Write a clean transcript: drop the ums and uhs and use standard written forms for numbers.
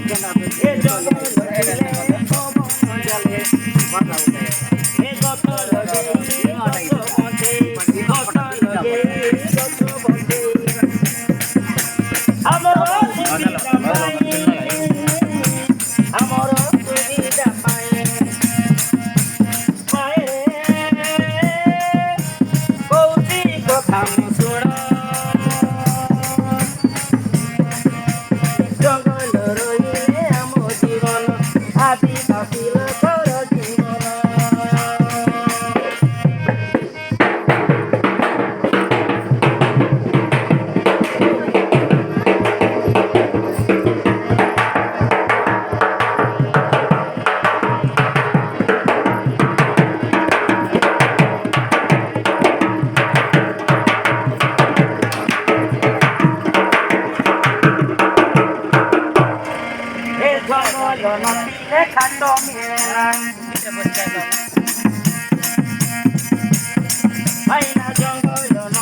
এ জঙ্গল দিলে পবন জলে এ গত লগে গত বন্ধে গত লগে গত বন্ধে আমার সুবিধা পাই আমার সুবিধা পাই কৌতি কথা শুণ জঙ্গল রইলে আম জীবন আদিবাসী লোকর জীবন জঙ্গল নদীতে খান্ড মেলাই আইনা জঙ্গল